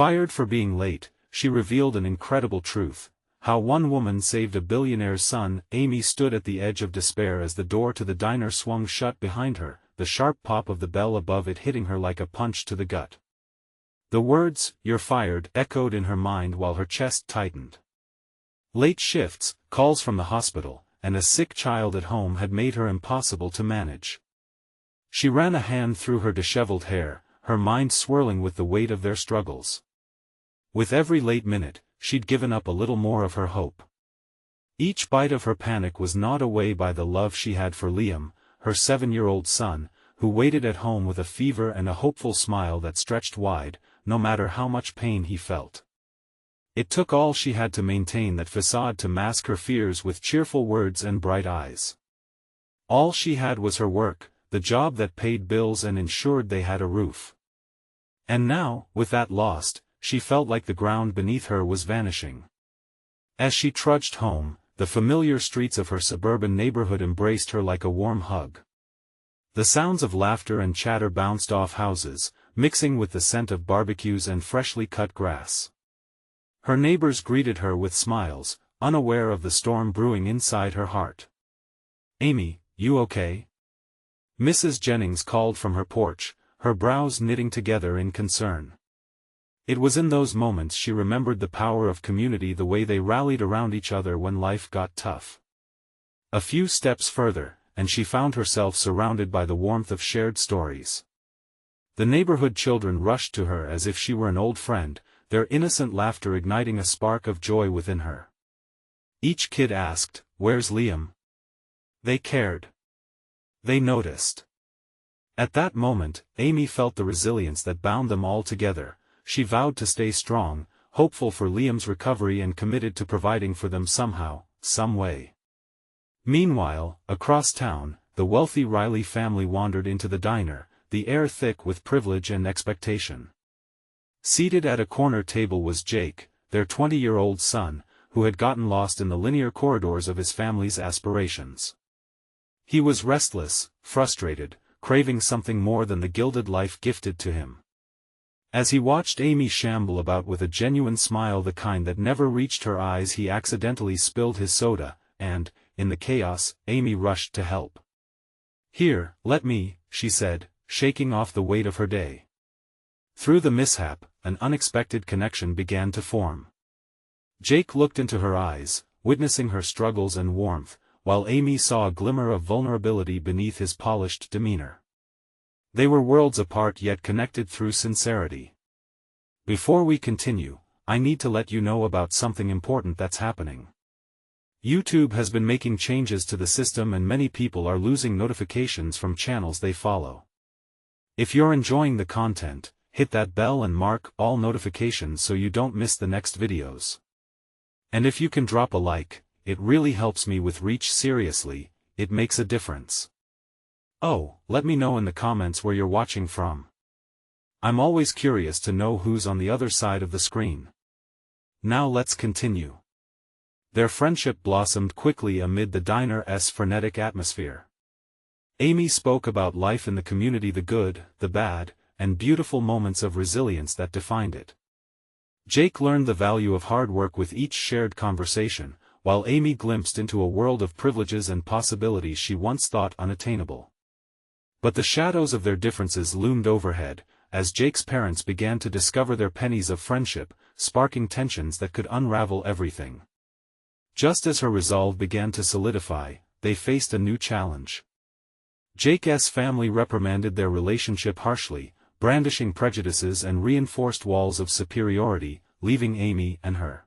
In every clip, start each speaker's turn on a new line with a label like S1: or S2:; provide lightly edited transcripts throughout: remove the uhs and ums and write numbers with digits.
S1: Fired for being late, she revealed an incredible truth. How one woman saved a billionaire's son. Amy stood at the edge of despair as the door to the diner swung shut behind her, the sharp pop of the bell above it hitting her like a punch to the gut. The words, "You're fired," echoed in her mind while her chest tightened. Late shifts, calls from the hospital, and a sick child at home had made her impossible to manage. She ran a hand through her disheveled hair, her mind swirling with the weight of their struggles. With every late minute, she'd given up a little more of her hope. Each bite of her panic was gnawed away by the love she had for Liam, her 7-year-old son, who waited at home with a fever and a hopeful smile that stretched wide, no matter how much pain he felt. It took all she had to maintain that facade to mask her fears with cheerful words and bright eyes. All she had was her work, the job that paid bills and ensured they had a roof. And now, with that lost, she felt like the ground beneath her was vanishing. As she trudged home, the familiar streets of her suburban neighborhood embraced her like a warm hug. The sounds of laughter and chatter bounced off houses, mixing with the scent of barbecues and freshly cut grass. Her neighbors greeted her with smiles, unaware of the storm brewing inside her heart. "Amy, you okay?" Mrs. Jennings called from her porch, her brows knitting together in concern. It was in those moments she remembered the power of community, the way they rallied around each other when life got tough. A few steps further, and she found herself surrounded by the warmth of shared stories. The neighborhood children rushed to her as if she were an old friend, their innocent laughter igniting a spark of joy within her. Each kid asked, "Where's Liam?" They cared. They noticed. At that moment, Amy felt the resilience that bound them all together. She vowed to stay strong, hopeful for Liam's recovery and committed to providing for them somehow, some way. Meanwhile, across town, the wealthy Riley family wandered into the diner, the air thick with privilege and expectation. Seated at a corner table was Jake, their 20-year-old son, who had gotten lost in the linear corridors of his family's aspirations. He was restless, frustrated, craving something more than the gilded life gifted to him. As he watched Amy shamble about with a genuine smile, the kind that never reached her eyes, he accidentally spilled his soda, and, in the chaos, Amy rushed to help. "Here, let me," she said, shaking off the weight of her day. Through the mishap, an unexpected connection began to form. Jake looked into her eyes, witnessing her struggles and warmth, while Amy saw a glimmer of vulnerability beneath his polished demeanor. They were worlds apart yet connected through sincerity. "Before we continue, I need to let you know about something important that's happening. YouTube has been making changes to the system and many people are losing notifications from channels they follow. If you're enjoying the content, hit that bell and mark all notifications so you don't miss the next videos. And if you can drop a like, it really helps me with reach. Seriously, it makes a difference. Oh, let me know in the comments where you're watching from. I'm always curious to know who's on the other side of the screen. Now let's continue." Their friendship blossomed quickly amid the diner's frenetic atmosphere. Amy spoke about life in the community, the good, the bad, and beautiful moments of resilience that defined it. Jake learned the value of hard work with each shared conversation, while Amy glimpsed into a world of privileges and possibilities she once thought unattainable. But the shadows of their differences loomed overhead, as Jake's parents began to discover their pennies of friendship, sparking tensions that could unravel everything. Just as her resolve began to solidify, they faced a new challenge. Jake's family reprimanded their relationship harshly, brandishing prejudices and reinforced walls of superiority, leaving Amy and her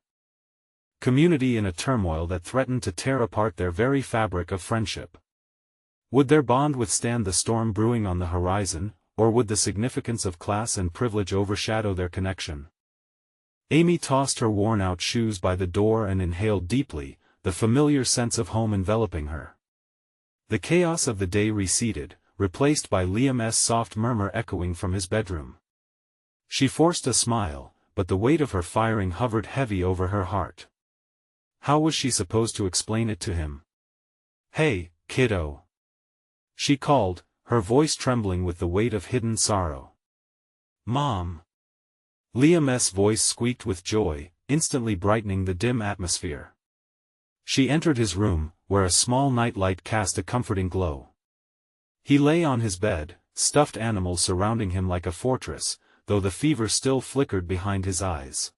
S1: community in a turmoil that threatened to tear apart their very fabric of friendship. Would their bond withstand the storm brewing on the horizon, or would the significance of class and privilege overshadow their connection? Amy tossed her worn-out shoes by the door and inhaled deeply, the familiar sense of home enveloping her. The chaos of the day receded, replaced by Liam's soft murmur echoing from his bedroom. She forced a smile, but the weight of her firing hovered heavy over her heart. How was she supposed to explain it to him? "Hey, kiddo," she called, her voice trembling with the weight of hidden sorrow. "Mom." Liam's voice squeaked with joy, instantly brightening the dim atmosphere. She entered his room, where a small nightlight cast a comforting glow. He lay on his bed, stuffed animals surrounding him like a fortress, though the fever still flickered behind his eyes.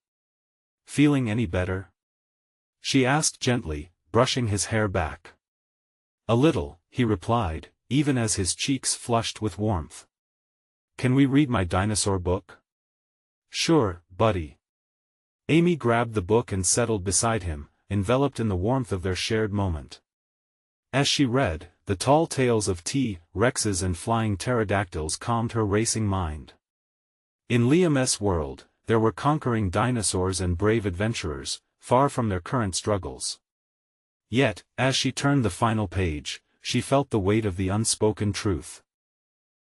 S1: "Feeling any better?" she asked gently, brushing his hair back. "A little," he replied, even as his cheeks flushed with warmth. "Can we read my dinosaur book?" "Sure, buddy." Amy grabbed the book and settled beside him, enveloped in the warmth of their shared moment. As she read, the tall tales of T-Rexes and flying pterodactyls calmed her racing mind. In Liam's world, there were conquering dinosaurs and brave adventurers, far from their current struggles. Yet, as she turned the final page, she felt the weight of the unspoken truth.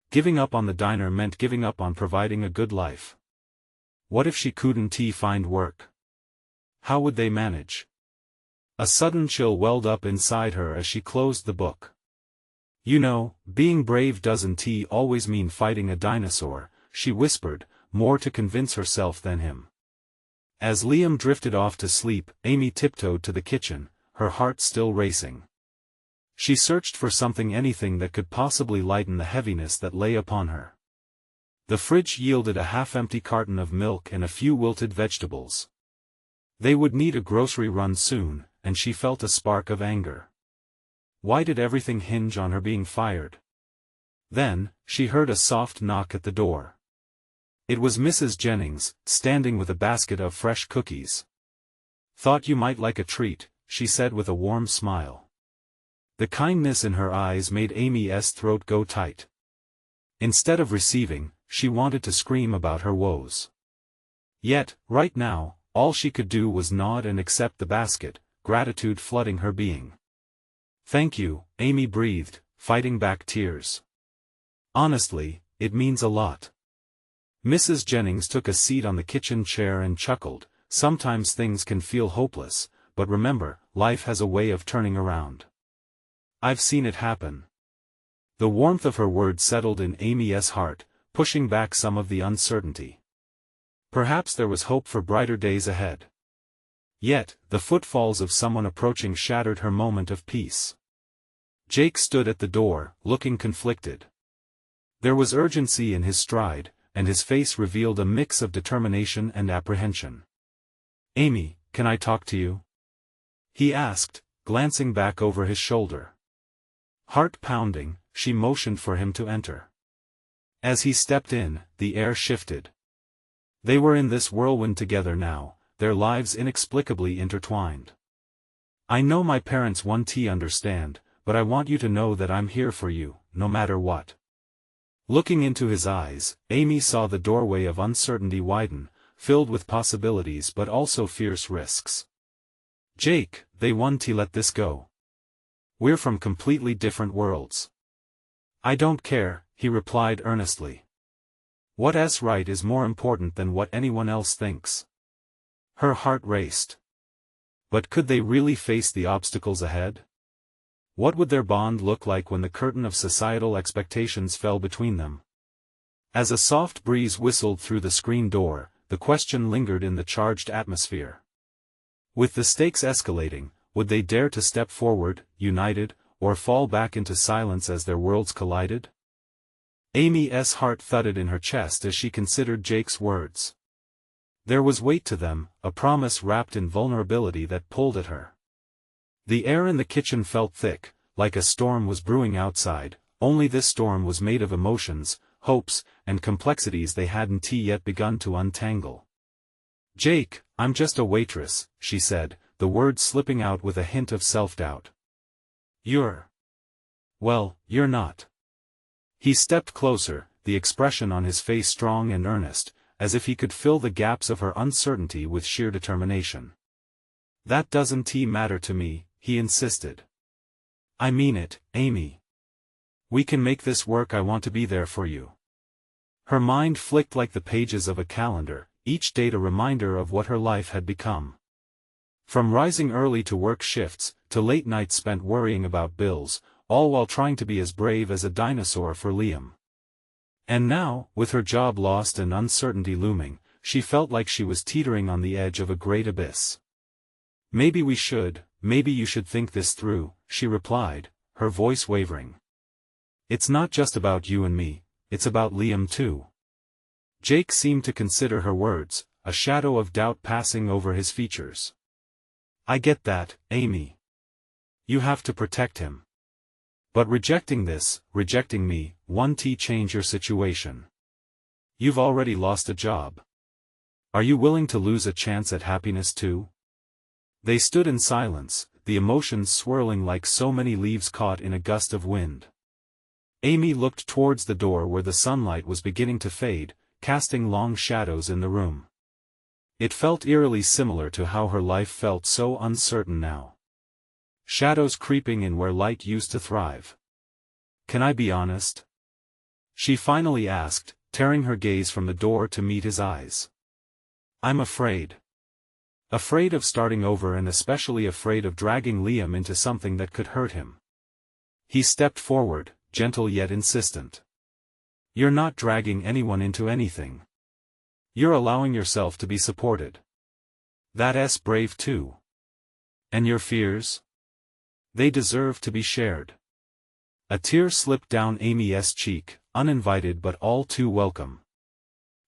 S1: Giving up on the diner meant giving up on providing a good life. What if she couldn't find work? How would they manage? A sudden chill welled up inside her as she closed the book. "You know, being brave doesn't always mean fighting a dinosaur," she whispered, more to convince herself than him. As Liam drifted off to sleep, Amy tiptoed to the kitchen, her heart still racing. She searched for anything that could possibly lighten the heaviness that lay upon her. The fridge yielded a half-empty carton of milk and a few wilted vegetables. They would need a grocery run soon, and she felt a spark of anger. Why did everything hinge on her being fired? Then, she heard a soft knock at the door. It was Mrs. Jennings, standing with a basket of fresh cookies. "Thought you might like a treat," she said with a warm smile. The kindness in her eyes made Amy's throat go tight. Instead of receiving, she wanted to scream about her woes. Yet, right now, all she could do was nod and accept the basket, gratitude flooding her being. "Thank you," Amy breathed, fighting back tears. "Honestly, it means a lot." Mrs. Jennings took a seat on the kitchen chair and chuckled. "Sometimes things can feel hopeless, but remember, life has a way of turning around. I've seen it happen." The warmth of her words settled in Amy's heart, pushing back some of the uncertainty. Perhaps there was hope for brighter days ahead. Yet, the footfalls of someone approaching shattered her moment of peace. Jake stood at the door, looking conflicted. There was urgency in his stride, and his face revealed a mix of determination and apprehension. "Amy, can I talk to you?" he asked, glancing back over his shoulder. Heart pounding, she motioned for him to enter. As he stepped in, the air shifted. They were in this whirlwind together now, their lives inexplicably intertwined. "I know my parents won't understand, but I want you to know that I'm here for you, no matter what." Looking into his eyes, Amy saw the doorway of uncertainty widen, filled with possibilities but also fierce risks. "Jake, they won't let this go. We're from completely different worlds." "I don't care," he replied earnestly. "What's right is more important than what anyone else thinks." Her heart raced. But could they really face the obstacles ahead? What would their bond look like when the curtain of societal expectations fell between them? As a soft breeze whistled through the screen door, the question lingered in the charged atmosphere. With the stakes escalating, would they dare to step forward, united, or fall back into silence as their worlds collided? Amy's heart thudded in her chest as she considered Jake's words. There was weight to them, a promise wrapped in vulnerability that pulled at her. The air in the kitchen felt thick, like a storm was brewing outside, only this storm was made of emotions, hopes, and complexities they hadn't yet begun to untangle. "Jake, I'm just a waitress," she said, the words slipping out with a hint of self-doubt. Well, you're not." He stepped closer, the expression on his face strong and earnest, as if he could fill the gaps of her uncertainty with sheer determination. "That doesn't matter to me," he insisted. "I mean it, Amy. We can make this work. I want to be there for you." Her mind flicked like the pages of a calendar, each date a reminder of what her life had become. From rising early to work shifts, to late nights spent worrying about bills, all while trying to be as brave as a dinosaur for Liam. And now, with her job lost and uncertainty looming, she felt like she was teetering on the edge of a great abyss. Maybe you should think this through, she replied, her voice wavering. It's not just about you and me, it's about Liam too. Jake seemed to consider her words, a shadow of doubt passing over his features. I get that, Amy. You have to protect him. But rejecting me, won't change your situation. You've already lost a job. Are you willing to lose a chance at happiness too? They stood in silence, the emotions swirling like so many leaves caught in a gust of wind. Amy looked towards the door where the sunlight was beginning to fade, casting long shadows in the room. It felt eerily similar to how her life felt so uncertain now. Shadows creeping in where light used to thrive. Can I be honest? She finally asked, tearing her gaze from the door to meet his eyes. I'm afraid. Afraid of starting over and especially afraid of dragging Liam into something that could hurt him. He stepped forward, gentle yet insistent. You're not dragging anyone into anything. You're allowing yourself to be supported. That's brave too. And your fears? They deserve to be shared. A tear slipped down Amy's cheek, uninvited but all too welcome.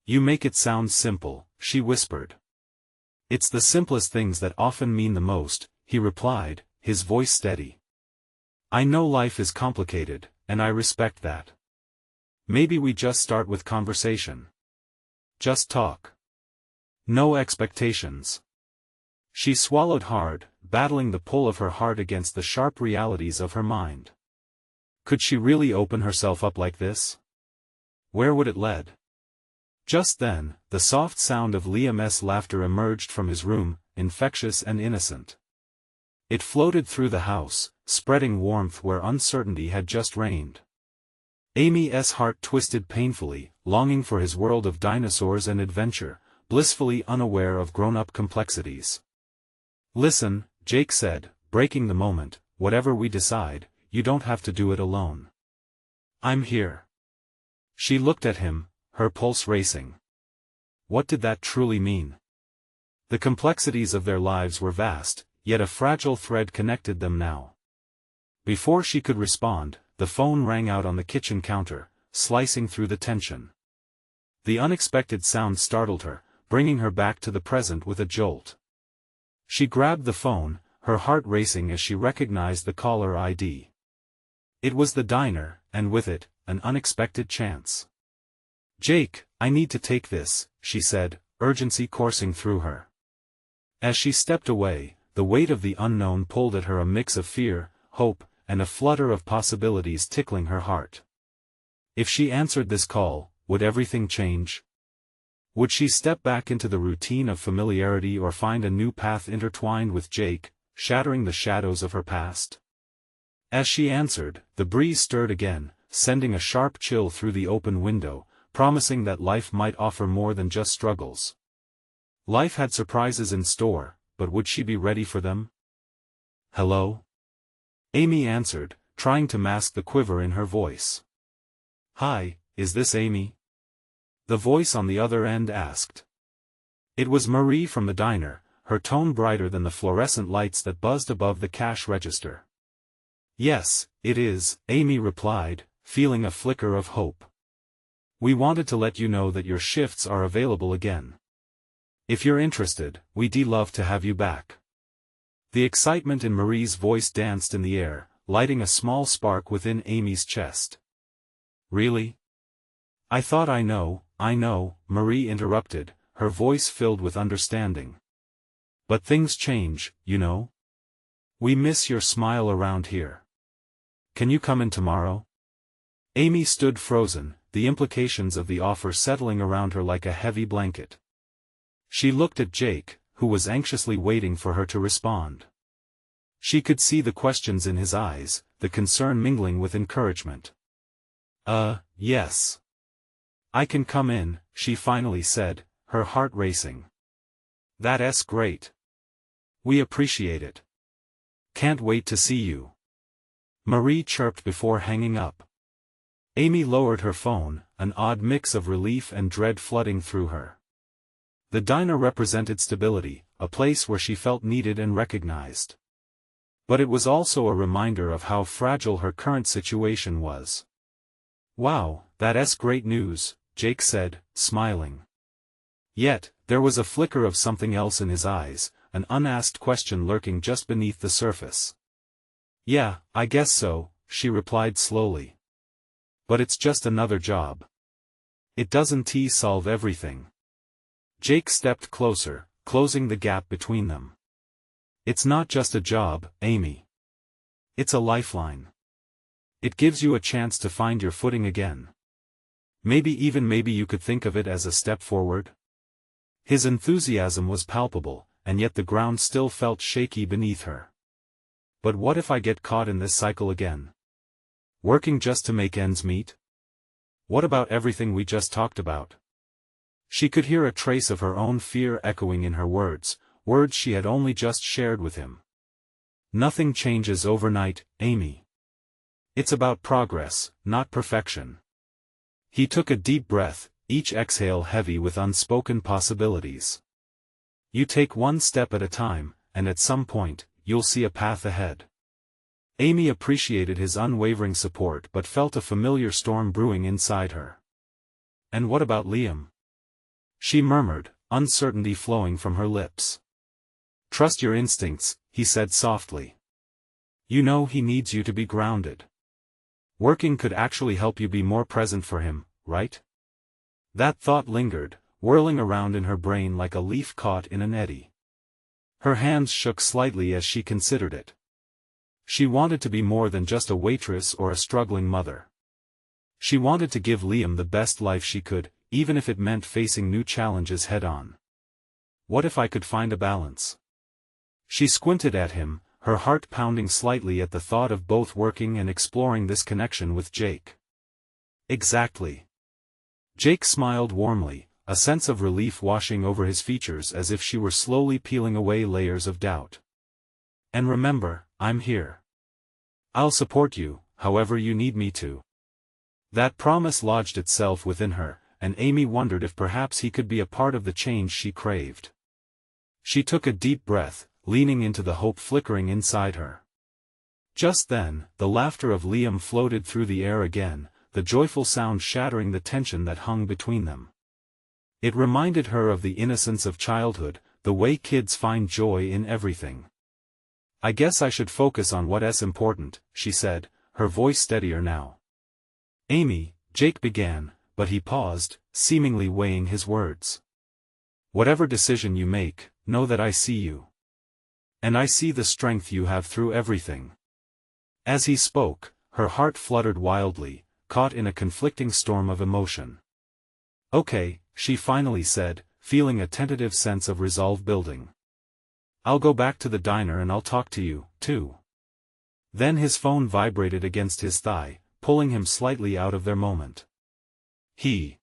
S1: You make it sound simple, she whispered. It's the simplest things that often mean the most, he replied, his voice steady. I know life is complicated, and I respect that. Maybe we just start with conversation. Just talk. No expectations. She swallowed hard, battling the pull of her heart against the sharp realities of her mind. Could she really open herself up like this? Where would it lead? Just then, the soft sound of Liam's laughter emerged from his room, infectious and innocent. It floated through the house, spreading warmth where uncertainty had just reigned. Amy's heart twisted painfully, longing for his world of dinosaurs and adventure, blissfully unaware of grown-up complexities. Listen, Jake said, breaking the moment, whatever we decide, you don't have to do it alone. I'm here. She looked at him, her pulse racing. What did that truly mean? The complexities of their lives were vast, yet a fragile thread connected them now. Before she could respond, the phone rang out on the kitchen counter, slicing through the tension. The unexpected sound startled her, bringing her back to the present with a jolt. She grabbed the phone, her heart racing as she recognized the caller ID. It was the diner, and with it, an unexpected chance. Jake, I need to take this, she said, urgency coursing through her. As she stepped away, the weight of the unknown pulled at her, a mix of fear, hope, and a flutter of possibilities tickling her heart. If she answered this call, would everything change? Would she step back into the routine of familiarity or find a new path intertwined with Jake, shattering the shadows of her past? As she answered, the breeze stirred again, sending a sharp chill through the open window, promising that life might offer more than just struggles. Life had surprises in store, but would she be ready for them? Hello? Amy answered, trying to mask the quiver in her voice. Hi, is this Amy? The voice on the other end asked. It was Marie from the diner, her tone brighter than the fluorescent lights that buzzed above the cash register. Yes, it is, Amy replied, feeling a flicker of hope. We wanted to let you know that your shifts are available again. If you're interested, we'd love to have you back. The excitement in Marie's voice danced in the air, lighting a small spark within Amy's chest. Really? I thought I know, Marie interrupted, her voice filled with understanding. But things change, you know. We miss your smile around here. Can you come in tomorrow? Amy stood frozen, the implications of the offer settling around her like a heavy blanket. She looked at Jake, who was anxiously waiting for her to respond. She could see the questions in his eyes, the concern mingling with encouragement. Yes. I can come in, she finally said, her heart racing. That's great. We appreciate it. Can't wait to see you. Marie chirped before hanging up. Amy lowered her phone, an odd mix of relief and dread flooding through her. The diner represented stability, a place where she felt needed and recognized. But it was also a reminder of how fragile her current situation was. "Wow, that's great news," Jake said, smiling. Yet, there was a flicker of something else in his eyes, an unasked question lurking just beneath the surface. "Yeah, I guess so," she replied slowly. "But it's just another job. It doesn't solve everything." Jake stepped closer, closing the gap between them. "It's not just a job, Amy. It's a lifeline. It gives you a chance to find your footing again. Maybe you could think of it as a step forward." His enthusiasm was palpable, and yet the ground still felt shaky beneath her. "But what if I get caught in this cycle again? Working just to make ends meet? What about everything we just talked about?" She could hear a trace of her own fear echoing in her words, words she had only just shared with him. "Nothing changes overnight, Amy. It's about progress, not perfection." He took a deep breath, each exhale heavy with unspoken possibilities. "You take one step at a time, and at some point, you'll see a path ahead." Amy appreciated his unwavering support but felt a familiar storm brewing inside her. "And what about Liam?" she murmured, uncertainty flowing from her lips. "Trust your instincts," he said softly. "You know he needs you to be grounded. Working could actually help you be more present for him, right?" That thought lingered, whirling around in her brain like a leaf caught in an eddy. Her hands shook slightly as she considered it. She wanted to be more than just a waitress or a struggling mother. She wanted to give Liam the best life she could, even if it meant facing new challenges head-on. "What if I could find a balance?" She squinted at him, her heart pounding slightly at the thought of both working and exploring this connection with Jake. "Exactly." Jake smiled warmly, a sense of relief washing over his features as if she were slowly peeling away layers of doubt. "And remember, I'm here. I'll support you, however you need me to." That promise lodged itself within her, and Amy wondered if perhaps he could be a part of the change she craved. She took a deep breath, leaning into the hope flickering inside her. Just then, the laughter of Liam floated through the air again, the joyful sound shattering the tension that hung between them. It reminded her of the innocence of childhood, the way kids find joy in everything. "I guess I should focus on what's important," she said, her voice steadier now. "Amy," Jake began, but he paused, seemingly weighing his words. "Whatever decision you make, know that I see you. And I see the strength you have through everything." As he spoke, her heart fluttered wildly, caught in a conflicting storm of emotion. "Okay," she finally said, feeling a tentative sense of resolve building. "I'll go back to the diner and I'll talk to you, too." Then his phone vibrated against his thigh, pulling him slightly out of their moment. He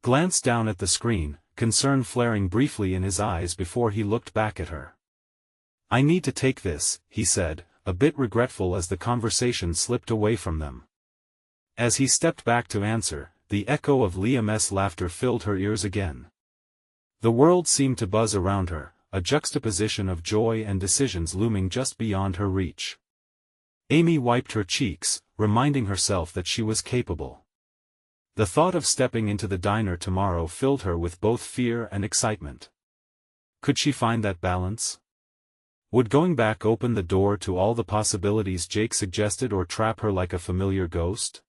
S1: glanced down at the screen, concern flaring briefly in his eyes before he looked back at her. "I need to take this," he said, a bit regretful as the conversation slipped away from them. As he stepped back to answer, the echo of Liam's laughter filled her ears again. The world seemed to buzz around her, a juxtaposition of joy and decisions looming just beyond her reach. Amy wiped her cheeks, reminding herself that she was capable. The thought of stepping into the diner tomorrow filled her with both fear and excitement. Could she find that balance? Would going back open the door to all the possibilities Jake suggested or trap her like a familiar ghost?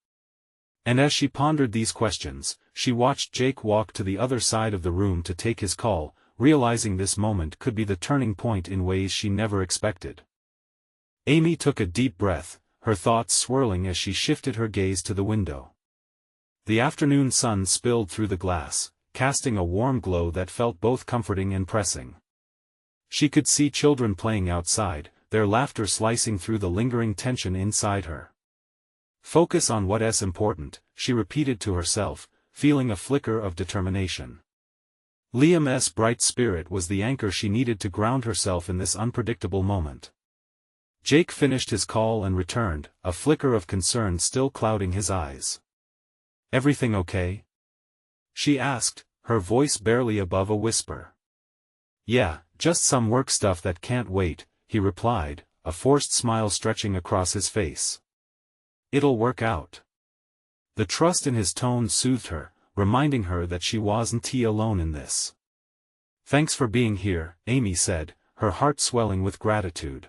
S1: And as she pondered these questions, she watched Jake walk to the other side of the room to take his call, realizing this moment could be the turning point in ways she never expected. Amy took a deep breath, her thoughts swirling as she shifted her gaze to the window. The afternoon sun spilled through the glass, casting a warm glow that felt both comforting and pressing. She could see children playing outside, their laughter slicing through the lingering tension inside her. "Focus on what's important," she repeated to herself, feeling a flicker of determination. Liam's bright spirit was the anchor she needed to ground herself in this unpredictable moment. Jake finished his call and returned, a flicker of concern still clouding his eyes. "Everything okay?" she asked, her voice barely above a whisper. "Yeah, just some work stuff that can't wait," he replied, a forced smile stretching across his face. "It'll work out." The trust in his tone soothed her, reminding her that she wasn't alone in this. "Thanks for being here," Amy said, her heart swelling with gratitude.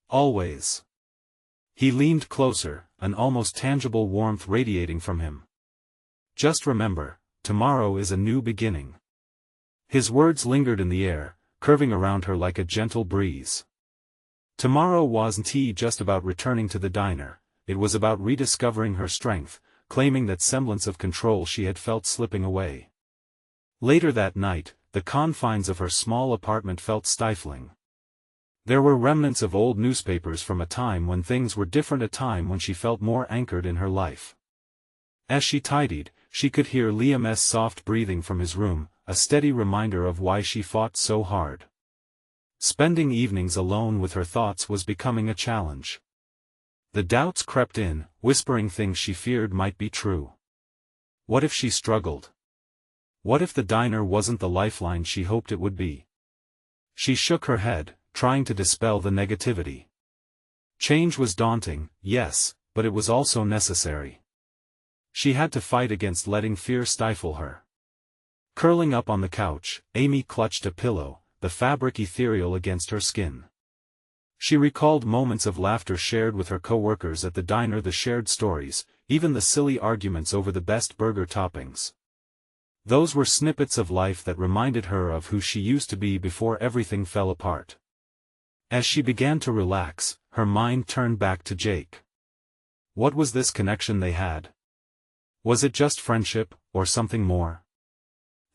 S1: "Always." He leaned closer, an almost tangible warmth radiating from him. "Just remember, tomorrow is a new beginning." His words lingered in the air, curving around her like a gentle breeze. Tomorrow wasn't just about returning to the diner, it was about rediscovering her strength, claiming that semblance of control she had felt slipping away. Later that night, the confines of her small apartment felt stifling. There were remnants of old newspapers from a time when things were different, a time when she felt more anchored in her life. As she tidied, she could hear Liam's soft breathing from his room, a steady reminder of why she fought so hard. Spending evenings alone with her thoughts was becoming a challenge. The doubts crept in, whispering things she feared might be true. What if she struggled? What if the diner wasn't the lifeline she hoped it would be? She shook her head, trying to dispel the negativity. Change was daunting, yes, but it was also necessary. She had to fight against letting fear stifle her. Curling up on the couch, Amy clutched a pillow, the fabric ethereal against her skin. She recalled moments of laughter shared with her co-workers at the diner, the shared stories, even the silly arguments over the best burger toppings. Those were snippets of life that reminded her of who she used to be before everything fell apart. As she began to relax, her mind turned back to Jake. What was this connection they had? Was it just friendship, or something more?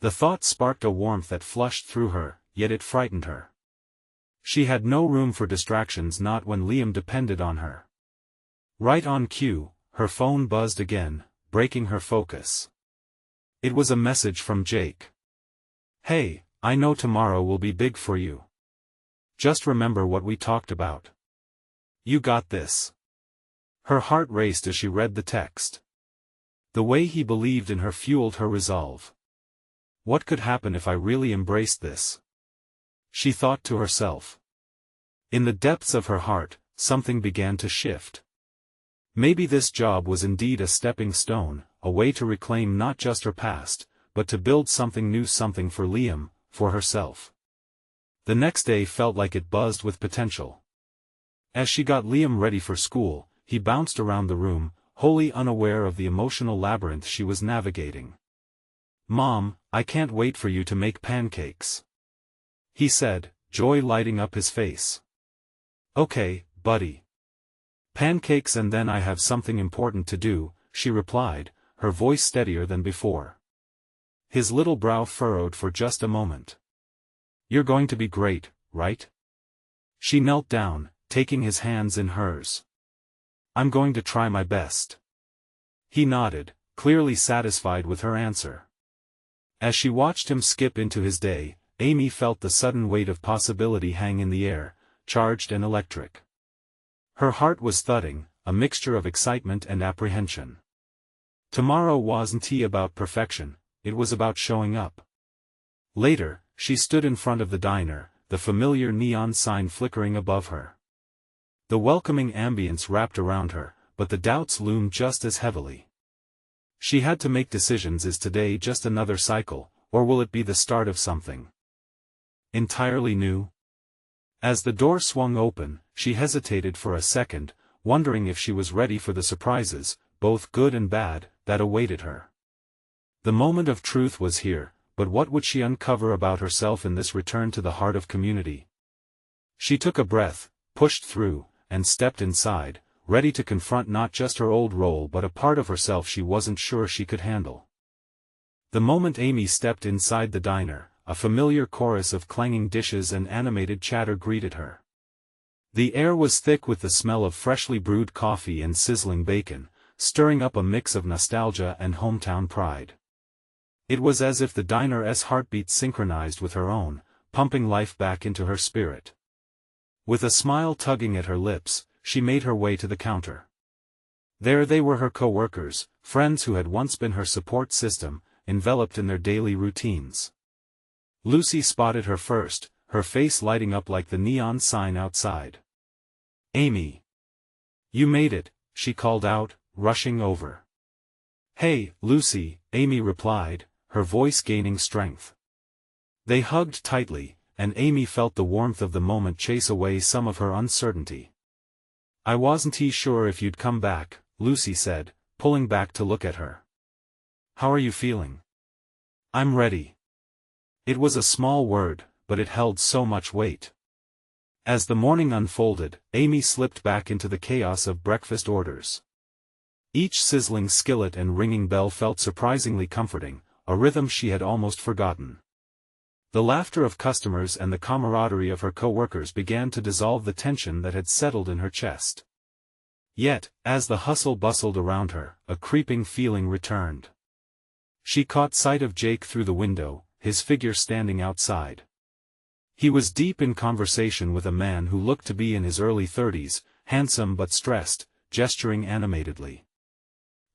S1: The thought sparked a warmth that flushed through her, yet it frightened her. She had no room for distractions, not when Liam depended on her. Right on cue, her phone buzzed again, breaking her focus. It was a message from Jake. "Hey, I know tomorrow will be big for you. Just remember what we talked about. You got this." Her heart raced as she read the text. The way he believed in her fueled her resolve. What could happen if I really embraced this? She thought to herself. In the depths of her heart, something began to shift. Maybe this job was indeed a stepping stone, a way to reclaim not just her past, but to build something new, something for Liam, for herself. The next day felt like it buzzed with potential. As she got Liam ready for school, he bounced around the room, wholly unaware of the emotional labyrinth she was navigating. "Mom, I can't wait for you to make pancakes," he said, joy lighting up his face. "Okay, buddy. Pancakes and then I have something important to do," she replied, her voice steadier than before. His little brow furrowed for just a moment. "You're going to be great, right?" She knelt down, taking his hands in hers. "I'm going to try my best." He nodded, clearly satisfied with her answer. As she watched him skip into his day, Amy felt the sudden weight of possibility hang in the air, charged and electric. Her heart was thudding, a mixture of excitement and apprehension. Tomorrow wasn't about perfection, it was about showing up. Later, she stood in front of the diner, the familiar neon sign flickering above her. The welcoming ambience wrapped around her, but the doubts loomed just as heavily. She had to make decisions. Is today just another cycle, or will it be the start of something entirely new? As the door swung open, she hesitated for a second, wondering if she was ready for the surprises, both good and bad, that awaited her. The moment of truth was here, but what would she uncover about herself in this return to the heart of community? She took a breath, pushed through, and stepped inside, ready to confront not just her old role but a part of herself she wasn't sure she could handle. The moment Amy stepped inside the diner, a familiar chorus of clanging dishes and animated chatter greeted her. The air was thick with the smell of freshly brewed coffee and sizzling bacon, stirring up a mix of nostalgia and hometown pride. It was as if the diner's heartbeat synchronized with her own, pumping life back into her spirit. With a smile tugging at her lips, she made her way to the counter. There they were, her co-workers, friends who had once been her support system, enveloped in their daily routines. Lucy spotted her first, her face lighting up like the neon sign outside. "Amy! You made it," she called out, rushing over. "Hey, Lucy," Amy replied, her voice gaining strength. They hugged tightly, and Amy felt the warmth of the moment chase away some of her uncertainty. "I wasn't sure if you'd come back," Lucy said, pulling back to look at her. "How are you feeling?" "I'm ready." It was a small word, but it held so much weight. As the morning unfolded, Amy slipped back into the chaos of breakfast orders. Each sizzling skillet and ringing bell felt surprisingly comforting, a rhythm she had almost forgotten. The laughter of customers and the camaraderie of her co-workers began to dissolve the tension that had settled in her chest. Yet, as the hustle bustled around her, a creeping feeling returned. She caught sight of Jake through the window, his figure standing outside. He was deep in conversation with a man who looked to be in his early 30s, handsome but stressed, gesturing animatedly.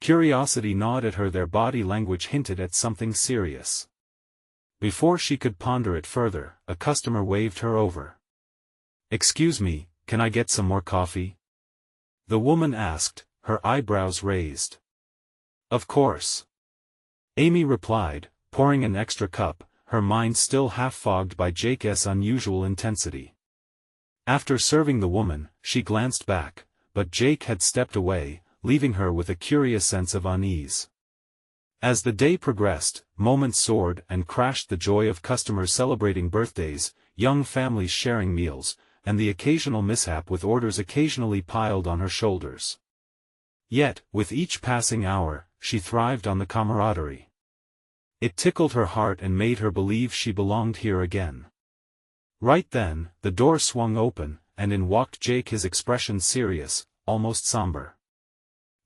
S1: Curiosity gnawed at her. Their body language hinted at something serious. Before she could ponder it further, a customer waved her over. "Excuse me, can I get some more coffee?" the woman asked, her eyebrows raised. "Of course," Amy replied, pouring an extra cup, her mind still half-fogged by Jake's unusual intensity. After serving the woman, she glanced back, but Jake had stepped away, leaving her with a curious sense of unease. As the day progressed, moments soared and crashed, the joy of customers celebrating birthdays, young families sharing meals, and the occasional mishap with orders occasionally piled on her shoulders. Yet, with each passing hour, she thrived on the camaraderie. It tickled her heart and made her believe she belonged here again. Right then, the door swung open, and in walked Jake, his expression serious, almost somber.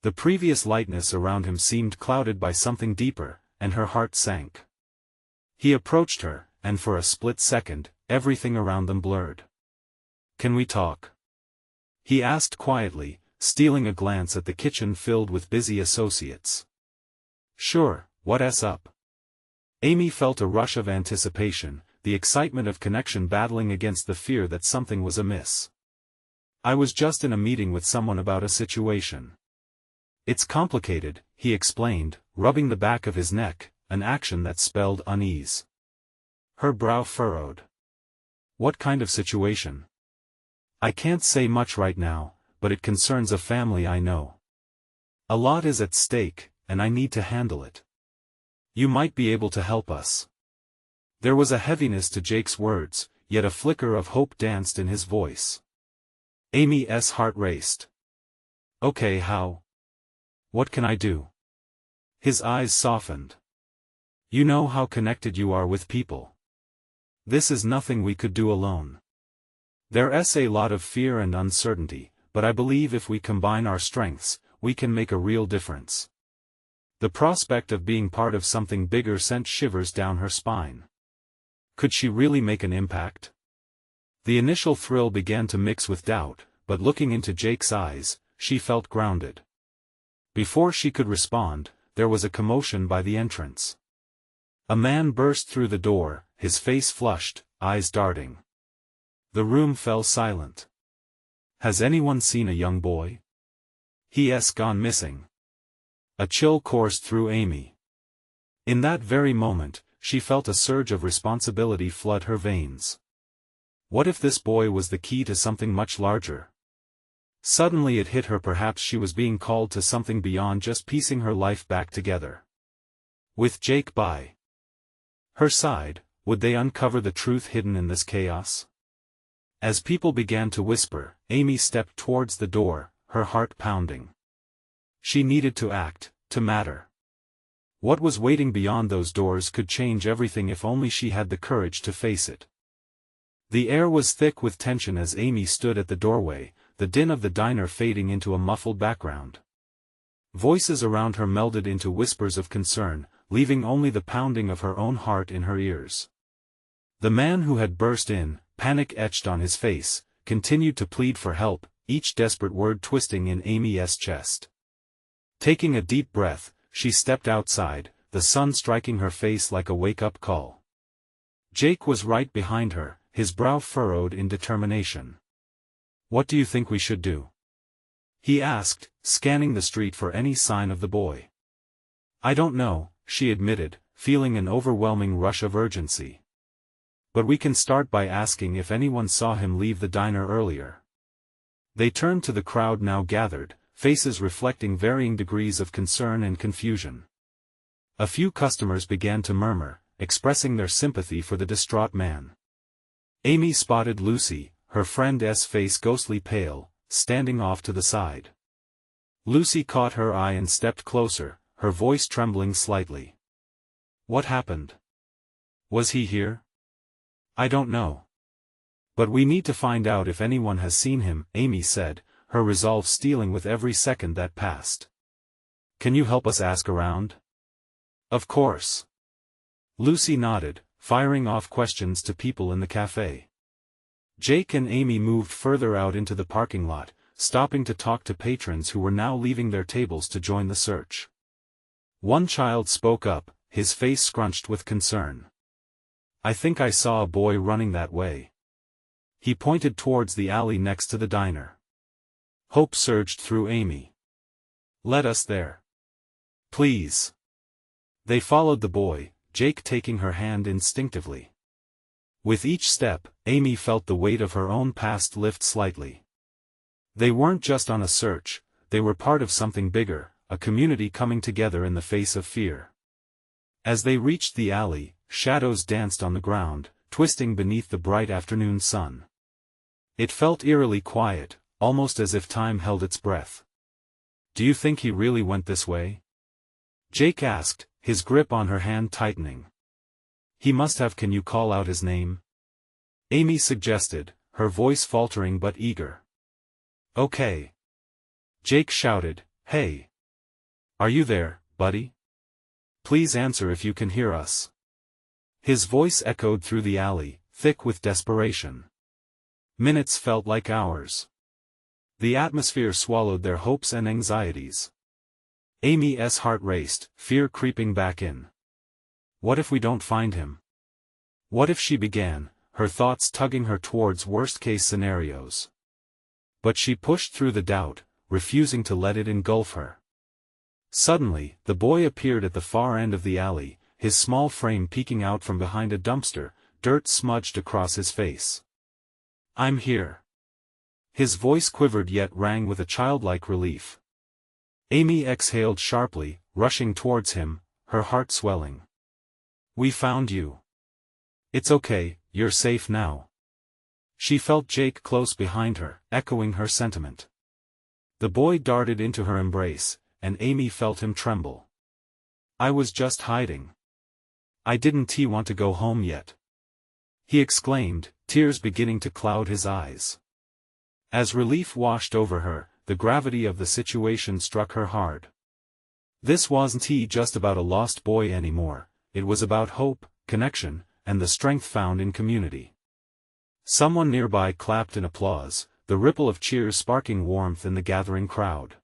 S1: The previous lightness around him seemed clouded by something deeper, and her heart sank. He approached her, and for a split second, everything around them blurred. "Can we talk?" he asked quietly, stealing a glance at the kitchen filled with busy associates. "Sure, what's up?" Amy felt a rush of anticipation, the excitement of connection battling against the fear that something was amiss. "I was just in a meeting with someone about a situation." "It's complicated," he explained, rubbing the back of his neck, an action that spelled unease. Her brow furrowed. "What kind of situation?" "I can't say much right now, but it concerns a family I know. A lot is at stake, and I need to handle it. You might be able to help us." There was a heaviness to Jake's words, yet a flicker of hope danced in his voice. Amy's heart raced. "Okay, how? What can I do?" His eyes softened. "You know how connected you are with people. This is nothing we could do alone. There's a lot of fear and uncertainty, but I believe if we combine our strengths, we can make a real difference." The prospect of being part of something bigger sent shivers down her spine. Could she really make an impact? The initial thrill began to mix with doubt, but looking into Jake's eyes, she felt grounded. Before she could respond, there was a commotion by the entrance. A man burst through the door, his face flushed, eyes darting. The room fell silent. "Has anyone seen a young boy? He's gone missing." A chill coursed through Amy. In that very moment, she felt a surge of responsibility flood her veins. What if this boy was the key to something much larger? Suddenly it hit her, perhaps she was being called to something beyond just piecing her life back together. With Jake by her side, would they uncover the truth hidden in this chaos? As people began to whisper, Amy stepped towards the door, her heart pounding. She needed to act, to matter. What was waiting beyond those doors could change everything if only she had the courage to face it. The air was thick with tension as Amy stood at the doorway, the din of the diner fading into a muffled background. Voices around her melded into whispers of concern, leaving only the pounding of her own heart in her ears. The man who had burst in, panic etched on his face, continued to plead for help, each desperate word twisting in Amy's chest. Taking a deep breath, she stepped outside, the sun striking her face like a wake-up call. Jake was right behind her, his brow furrowed in determination. "What do you think we should do?" he asked, scanning the street for any sign of the boy. "I don't know," she admitted, feeling an overwhelming rush of urgency. "But we can start by asking if anyone saw him leave the diner earlier." They turned to the crowd now gathered, faces reflecting varying degrees of concern and confusion. A few customers began to murmur, expressing their sympathy for the distraught man. Amy spotted Lucy, her friend's face ghostly pale, standing off to the side. Lucy caught her eye and stepped closer, her voice trembling slightly. "What happened? Was he here?" "I don't know. But we need to find out if anyone has seen him," Amy said, her resolve stealing with every second that passed. "Can you help us ask around?" "Of course." Lucy nodded, firing off questions to people in the cafe. Jake and Amy moved further out into the parking lot, stopping to talk to patrons who were now leaving their tables to join the search. One child spoke up, his face scrunched with concern. "I think I saw a boy running that way." He pointed towards the alley next to the diner. Hope surged through Amy. "Let us there. Please." They followed the boy, Jake taking her hand instinctively. With each step, Amy felt the weight of her own past lift slightly. They weren't just on a search, they were part of something bigger, a community coming together in the face of fear. As they reached the alley, shadows danced on the ground, twisting beneath the bright afternoon sun. It felt eerily quiet, almost as if time held its breath. "Do you think he really went this way?" Jake asked, his grip on her hand tightening. "He must have. Can you call out his name?" Amy suggested, her voice faltering but eager. "Okay." Jake shouted, "Hey! Are you there, buddy? Please answer if you can hear us." His voice echoed through the alley, thick with desperation. Minutes felt like hours. The atmosphere swallowed their hopes and anxieties. Amy's heart raced, fear creeping back in. What if we don't find him? What if she began, her thoughts tugging her towards worst-case scenarios? But she pushed through the doubt, refusing to let it engulf her. Suddenly, the boy appeared at the far end of the alley, his small frame peeking out from behind a dumpster, dirt smudged across his face. "I'm here." His voice quivered yet rang with a childlike relief. Amy exhaled sharply, rushing towards him, her heart swelling. "We found you. It's okay, you're safe now." She felt Jake close behind her, echoing her sentiment. The boy darted into her embrace, and Amy felt him tremble. "I was just hiding. I didn't want to go home yet," he exclaimed, tears beginning to cloud his eyes. As relief washed over her, the gravity of the situation struck her hard. This wasn't just about a lost boy anymore, it was about hope, connection, and the strength found in community. Someone nearby clapped in applause, the ripple of cheers sparking warmth in the gathering crowd.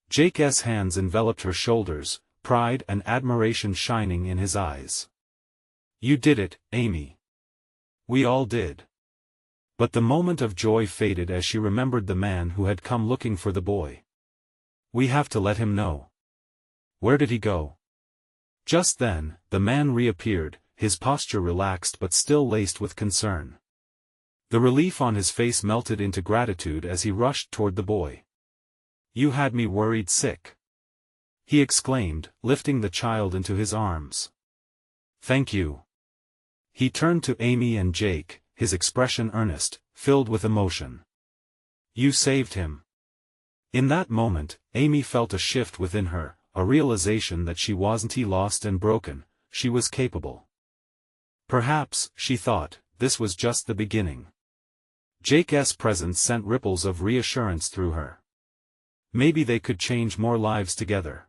S1: Jake's hands enveloped her shoulders, pride and admiration shining in his eyes. "You did it, Amy. We all did." But the moment of joy faded as she remembered the man who had come looking for the boy. "We have to let him know." "Where did he go?" Just then, the man reappeared, his posture relaxed but still laced with concern. The relief on his face melted into gratitude as he rushed toward the boy. "You had me worried sick," he exclaimed, lifting the child into his arms. "Thank you." He turned to Amy and Jake, his expression earnest, filled with emotion. "You saved him." In that moment, Amy felt a shift within her, a realization that she wasn't lost and broken, she was capable. Perhaps, she thought, this was just the beginning. Jake's presence sent ripples of reassurance through her. Maybe they could change more lives together.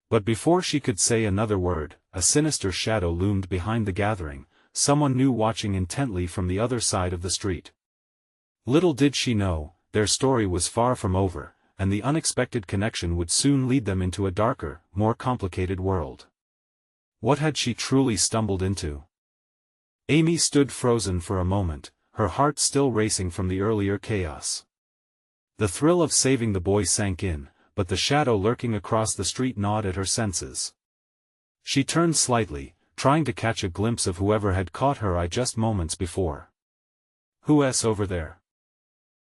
S1: But before she could say another word, a sinister shadow loomed behind the gathering, someone new watching intently from the other side of the street. Little did she know, their story was far from over, and the unexpected connection would soon lead them into a darker, more complicated world. What had she truly stumbled into? Amy stood frozen for a moment, her heart still racing from the earlier chaos. The thrill of saving the boy sank in, but the shadow lurking across the street gnawed at her senses. She turned slightly, trying to catch a glimpse of whoever had caught her eye just moments before. "Who's over there?"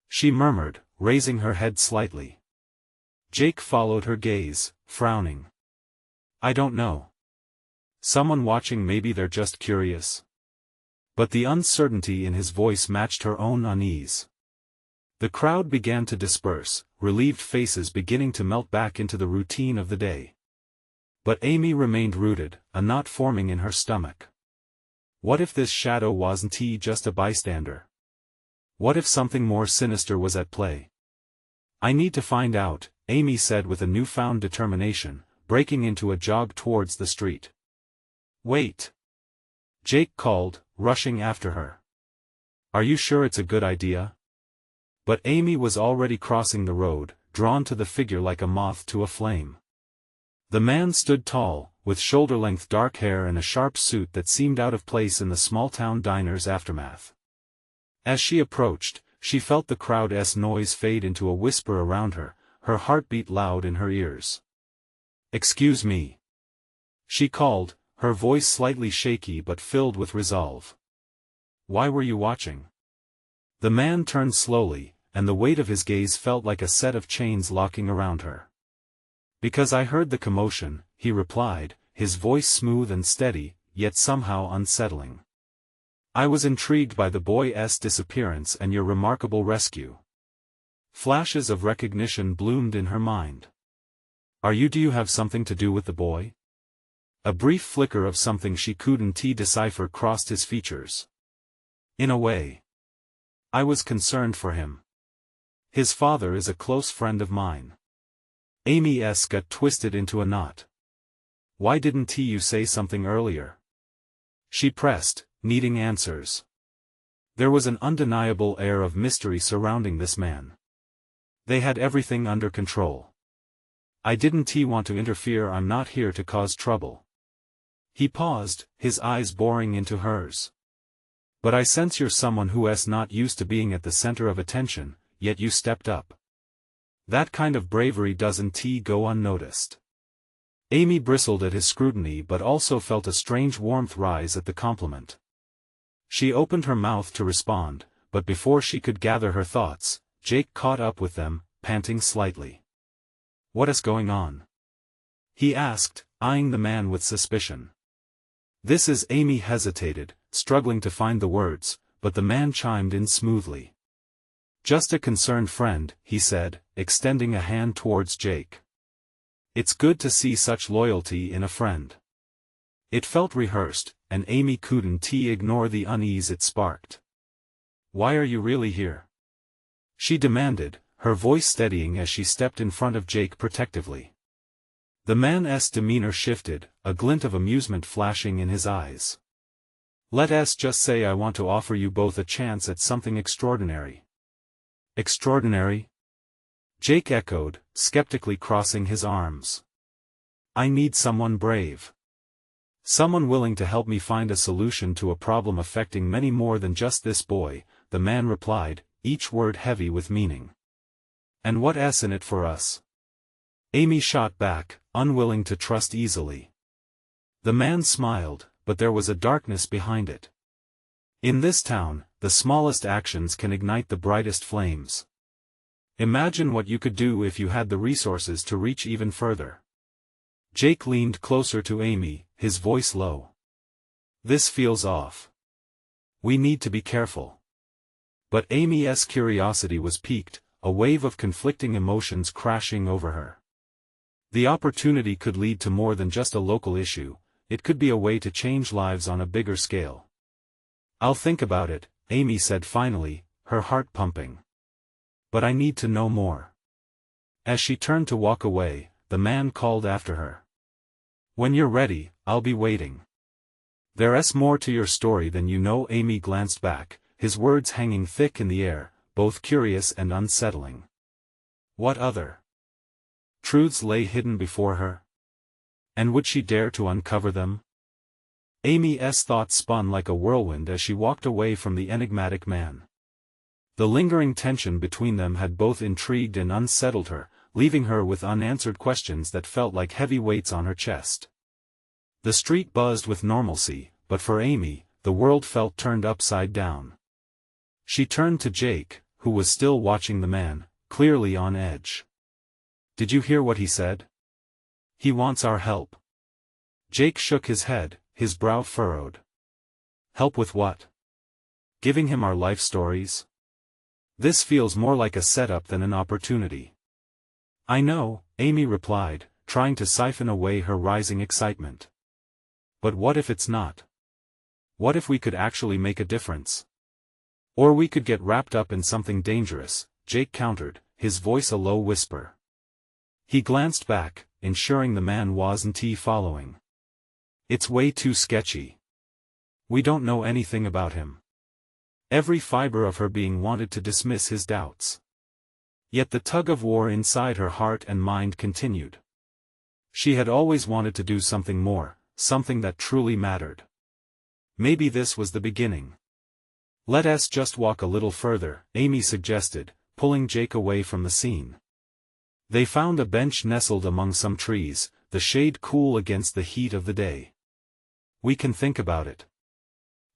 S1: she murmured, raising her head slightly. Jake followed her gaze, frowning. "I don't know. Someone watching, maybe they're just curious." But the uncertainty in his voice matched her own unease. The crowd began to disperse, relieved faces beginning to melt back into the routine of the day. But Amy remained rooted, a knot forming in her stomach. What if this shadow wasn't just a bystander? What if something more sinister was at play? "I need to find out," Amy said with a newfound determination, breaking into a jog towards the street. "Wait!" Jake called, rushing after her. "Are you sure it's a good idea?" But Amy was already crossing the road, drawn to the figure like a moth to a flame. The man stood tall, with shoulder-length dark hair and a sharp suit that seemed out of place in the small-town diner's aftermath. As she approached, she felt the crowd's noise fade into a whisper around her, her heartbeat loud in her ears. "Excuse me," she called, her voice slightly shaky but filled with resolve. "Why were you watching?" The man turned slowly, and the weight of his gaze felt like a set of chains locking around her. "Because I heard the commotion," he replied, his voice smooth and steady, yet somehow unsettling. "I was intrigued by the boy's disappearance and your remarkable rescue." Flashes of recognition bloomed in her mind. Do you have something to do with the boy?" A brief flicker of something she couldn't decipher crossed his features. "In a way. I was concerned for him. His father is a close friend of mine." Amy's gut twisted into a knot. "Why didn't you say something earlier?" she pressed, needing answers. There was an undeniable air of mystery surrounding this man. They had everything under control. "I didn't want to interfere. I'm not here to cause trouble." He paused, his eyes boring into hers. "But I sense you're someone who's not used to being at the center of attention, yet you stepped up. That kind of bravery doesn't go unnoticed." Amy bristled at his scrutiny but also felt a strange warmth rise at the compliment. She opened her mouth to respond, but before she could gather her thoughts, Jake caught up with them, panting slightly. "What is going on?" he asked, eyeing the man with suspicion. "This is..." Amy hesitated, struggling to find the words, but the man chimed in smoothly. "Just a concerned friend," he said, extending a hand towards Jake. "It's good to see such loyalty in a friend." It felt rehearsed, and Amy couldn't ignore the unease it sparked. "Why are you really here?" she demanded, her voice steadying as she stepped in front of Jake protectively. The man's demeanor shifted, a glint of amusement flashing in his eyes. "Let's just say I want to offer you both a chance at something extraordinary." "Extraordinary?" Jake echoed, skeptically crossing his arms. "I need someone brave. Someone willing to help me find a solution to a problem affecting many more than just this boy," the man replied, each word heavy with meaning. "And what's in it for us?" Amy shot back, unwilling to trust easily. The man smiled, but there was a darkness behind it. "In this town, the smallest actions can ignite the brightest flames. Imagine what you could do if you had the resources to reach even further." Jake leaned closer to Amy, his voice low. "This feels off. We need to be careful." But Amy's curiosity was piqued, a wave of conflicting emotions crashing over her. The opportunity could lead to more than just a local issue, it could be a way to change lives on a bigger scale. "I'll think about it," Amy said finally, her heart pumping. "But I need to know more." As she turned to walk away, the man called after her. "When you're ready, I'll be waiting." "There's more to your story than you know." Amy glanced back, his words hanging thick in the air, both curious and unsettling. What other truths lay hidden before her? And would she dare to uncover them? Amy's thoughts spun like a whirlwind as she walked away from the enigmatic man. The lingering tension between them had both intrigued and unsettled her, leaving her with unanswered questions that felt like heavy weights on her chest. The street buzzed with normalcy, but for Amy, the world felt turned upside down. She turned to Jake, who was still watching the man, clearly on edge. "Did you hear what he said? He wants our help." Jake shook his head, his brow furrowed. "Help with what? Giving him our life stories? This feels more like a setup than an opportunity." "I know," Amy replied, trying to siphon away her rising excitement. "But what if it's not? What if we could actually make a difference? Or we could get wrapped up in something dangerous," Jake countered, his voice a low whisper. He glanced back, ensuring the man wasn't following. "It's way too sketchy. We don't know anything about him." Every fiber of her being wanted to dismiss his doubts. Yet the tug-of-war inside her heart and mind continued. She had always wanted to do something more, something that truly mattered. Maybe this was the beginning. "Let us just walk a little further," Amy suggested, pulling Jake away from the scene. They found a bench nestled among some trees, the shade cool against the heat of the day. "We can think about it."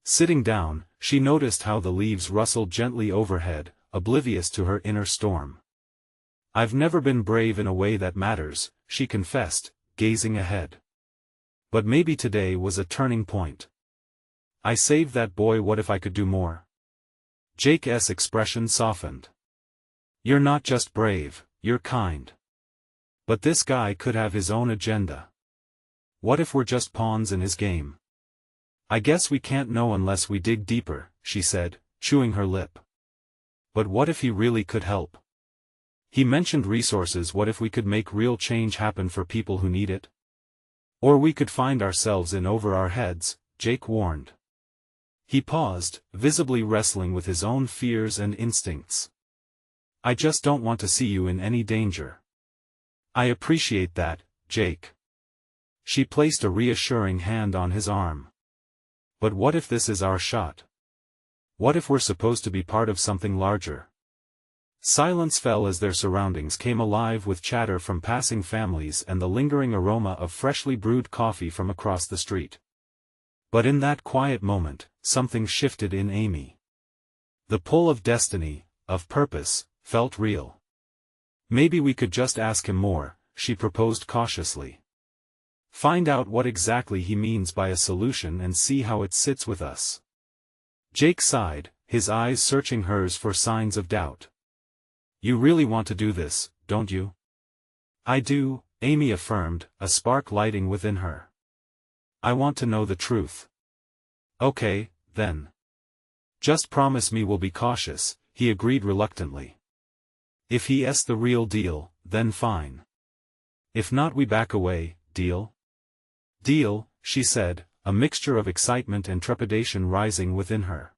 S1: Sitting down, she noticed how the leaves rustled gently overhead, oblivious to her inner storm. "I've never been brave in a way that matters," she confessed, gazing ahead. "But maybe today was a turning point. I saved that boy. What if I could do more?" Jake's expression softened. "You're not just brave, you're kind. But this guy could have his own agenda. What if we're just pawns in his game?" "I guess we can't know unless we dig deeper," she said, chewing her lip. "But what if he really could help? He mentioned resources. What if we could make real change happen for people who need it? Or we could find ourselves in over our heads," Jake warned. He paused, visibly wrestling with his own fears and instincts. "I just don't want to see you in any danger." "I appreciate that, Jake." She placed a reassuring hand on his arm. "But what if this is our shot? What if we're supposed to be part of something larger?" Silence fell as their surroundings came alive with chatter from passing families and the lingering aroma of freshly brewed coffee from across the street. But in that quiet moment, something shifted in Amy. The pull of destiny, of purpose, felt real. "Maybe we could just ask him more," she proposed cautiously. "Find out what exactly he means by a solution and see how it sits with us." Jake sighed, his eyes searching hers for signs of doubt. "You really want to do this, don't you?" "I do," Amy affirmed, a spark lighting within her. "I want to know the truth." "Okay, then. Just promise me we'll be cautious," he agreed reluctantly. "If he's the real deal, then fine. If not, we back away, deal?" "Deal," she said, a mixture of excitement and trepidation rising within her.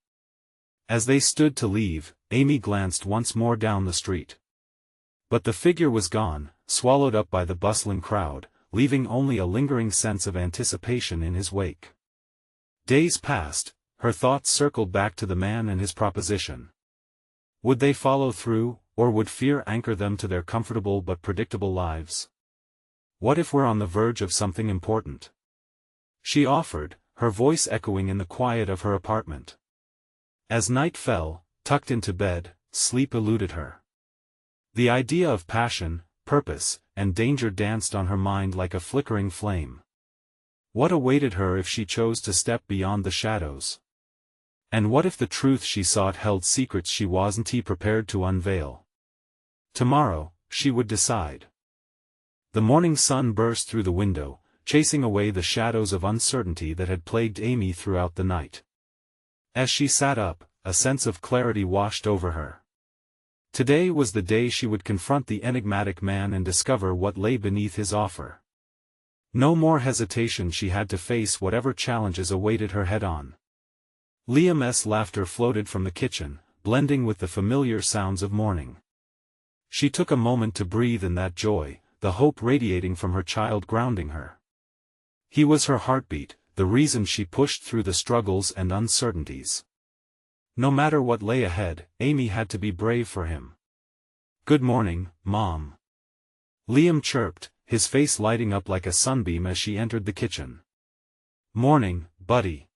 S1: As they stood to leave, Amy glanced once more down the street. But the figure was gone, swallowed up by the bustling crowd, leaving only a lingering sense of anticipation in his wake. Days passed, her thoughts circled back to the man and his proposition. Would they follow through, or would fear anchor them to their comfortable but predictable lives? "What if we're on the verge of something important?" she offered, her voice echoing in the quiet of her apartment. As night fell, tucked into bed, sleep eluded her. The idea of passion, purpose, and danger danced on her mind like a flickering flame. What awaited her if she chose to step beyond the shadows? And what if the truth she sought held secrets she wasn't prepared to unveil? Tomorrow, she would decide. The morning sun burst through the window, chasing away the shadows of uncertainty that had plagued Amy throughout the night. As she sat up, a sense of clarity washed over her. Today was the day she would confront the enigmatic man and discover what lay beneath his offer. No more hesitation, she had to face whatever challenges awaited her head-on. Liam's laughter floated from the kitchen, blending with the familiar sounds of morning. She took a moment to breathe in that joy, the hope radiating from her child grounding her. He was her heartbeat, the reason she pushed through the struggles and uncertainties. No matter what lay ahead, Amy had to be brave for him. "Good morning, Mom." Liam chirped, his face lighting up like a sunbeam as she entered the kitchen. "Morning, buddy.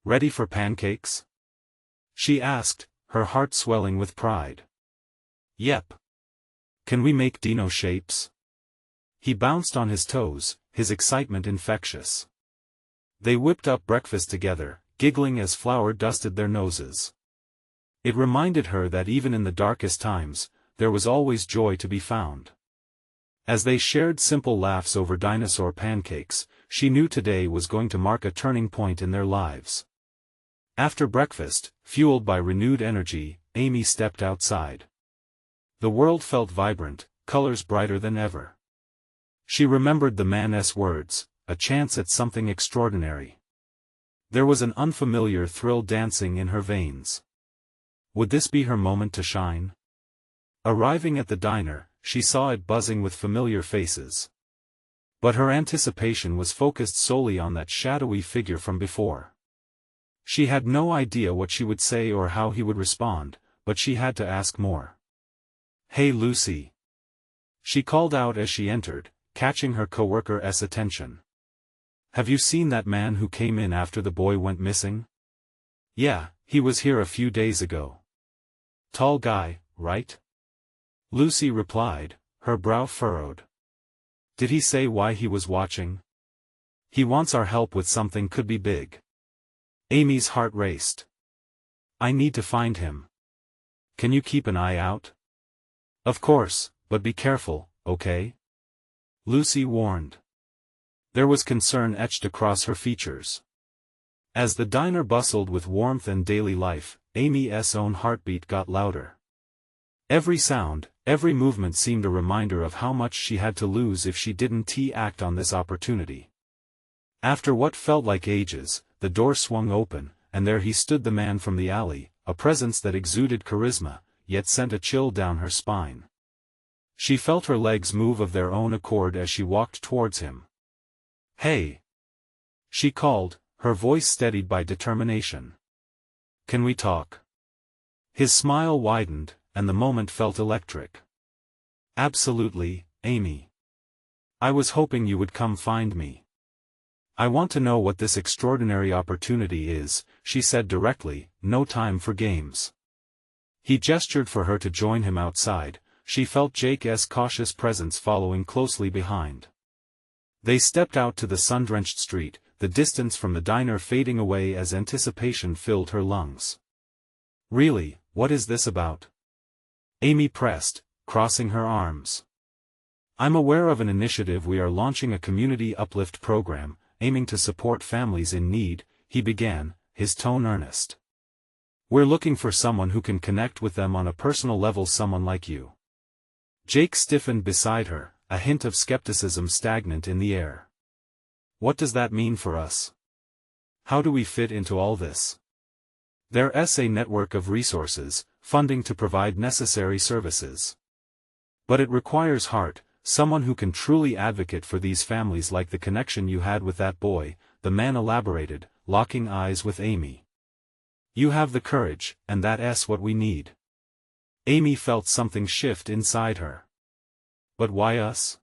S1: Ready for pancakes?" she asked, her heart swelling with pride. "Yep. Can we make dino shapes?" He bounced on his toes, his excitement infectious. They whipped up breakfast together, giggling as flour dusted their noses. It reminded her that even in the darkest times, there was always joy to be found. As they shared simple laughs over dinosaur pancakes, she knew today was going to mark a turning point in their lives. After breakfast, fueled by renewed energy, Amy stepped outside. The world felt vibrant, colors brighter than ever. She remembered the man's words, a chance at something extraordinary. There was an unfamiliar thrill dancing in her veins. Would this be her moment to shine? Arriving at the diner, she saw it buzzing with familiar faces. But her anticipation was focused solely on that shadowy figure from before. She had no idea what she would say or how he would respond, but she had to ask more. "Hey Lucy." She called out as she entered, catching her coworker's attention. "Have you seen that man who came in after the boy went missing?" "Yeah, he was here a few days ago." "Tall guy, right?" Lucy replied, her brow furrowed. "Did he say why he was watching?" "He wants our help with something could be big." Amy's heart raced. "I need to find him. Can you keep an eye out?" "Of course, but be careful, okay?" Lucy warned. There was concern etched across her features. As the diner bustled with warmth and daily life, Amy's own heartbeat got louder. Every sound, every movement seemed a reminder of how much she had to lose if she didn't act on this opportunity. After what felt like ages, the door swung open, and there he stood, the man from the alley, a presence that exuded charisma, yet sent a chill down her spine. She felt her legs move of their own accord as she walked towards him. "Hey!" she called, her voice steadied by determination. "Can we talk?" His smile widened, and the moment felt electric. "Absolutely, Amy. I was hoping you would come find me. I want to know what this extraordinary opportunity is," she said directly, no time for games. He gestured for her to join him outside. She felt Jake's cautious presence following closely behind. They stepped out to the sun-drenched street, the distance from the diner fading away as anticipation filled her lungs. "Really, what is this about?" Amy pressed, crossing her arms. "I'm aware of an initiative we are launching, a community uplift program, aiming to support families in need," he began, his tone earnest. "We're looking for someone who can connect with them on a personal level, someone like you." Jake stiffened beside her, a hint of skepticism stagnant in the air. "What does that mean for us? How do we fit into all this?" "There's a network of resources, funding to provide necessary services. But it requires heart, someone who can truly advocate for these families, like the connection you had with that boy," the man elaborated, locking eyes with Amy. "You have the courage, and that's what we need." Amy felt something shift inside her. "But why us?"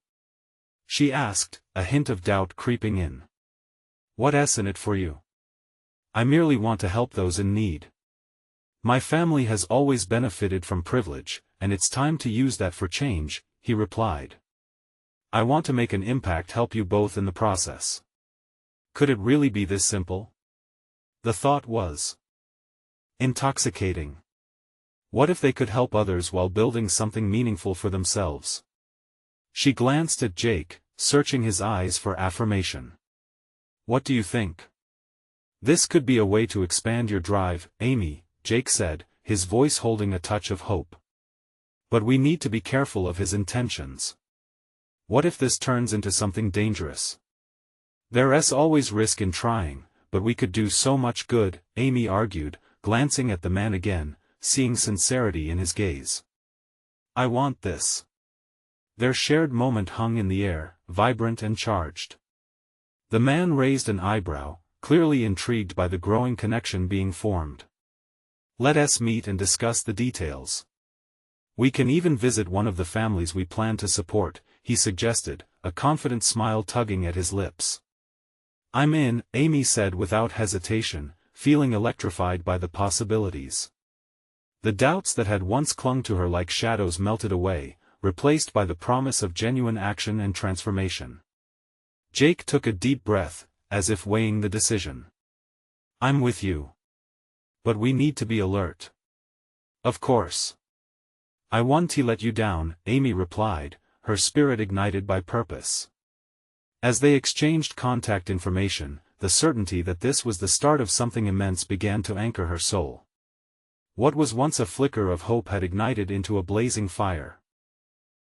S1: she asked, a hint of doubt creeping in. "What's in it for you?" "I merely want to help those in need. My family has always benefited from privilege, and it's time to use that for change," he replied. "I want to make an impact, help you both in the process." Could it really be this simple? The thought was intoxicating. What if they could help others while building something meaningful for themselves? She glanced at Jake, searching his eyes for affirmation. "What do you think?" "This could be a way to expand your drive, Amy," Jake said, his voice holding a touch of hope. "But we need to be careful of his intentions. What if this turns into something dangerous?" "There's always risk in trying, but we could do so much good," Amy argued, glancing at the man again, seeing sincerity in his gaze. "I want this." Their shared moment hung in the air, vibrant and charged. The man raised an eyebrow, clearly intrigued by the growing connection being formed. Let us meet and discuss the details. We can even visit one of the families we plan to support, he suggested, a confident smile tugging at his lips. I'm in, Amy said without hesitation, feeling electrified by the possibilities. The doubts that had once clung to her like shadows melted away, replaced by the promise of genuine action and transformation. Jake took a deep breath, as if weighing the decision. I'm with you. But we need to be alert. Of course. I won't let you down, Amy replied, her spirit ignited by purpose. As they exchanged contact information, the certainty that this was the start of something immense began to anchor her soul. What was once a flicker of hope had ignited into a blazing fire.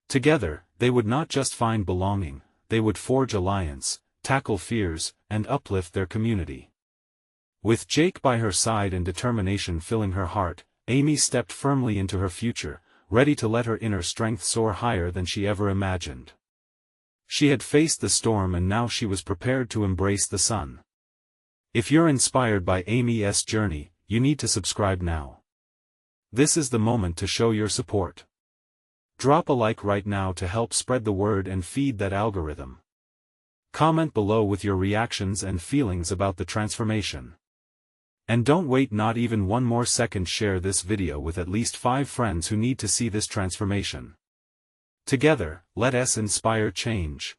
S1: Together, they would not just find belonging, they would forge alliance, tackle fears, and uplift their community. With Jake by her side and determination filling her heart, Amy stepped firmly into her future, ready to let her inner strength soar higher than she ever imagined. She had faced the storm and now she was prepared to embrace the sun. If you're inspired by Amy's journey, you need to subscribe now. This is the moment to show your support. Drop a like right now to help spread the word and feed that algorithm. Comment below with your reactions and feelings about the transformation. And don't wait not even one more second, share this video with at least 5 friends who need to see this transformation. Together, let us inspire change.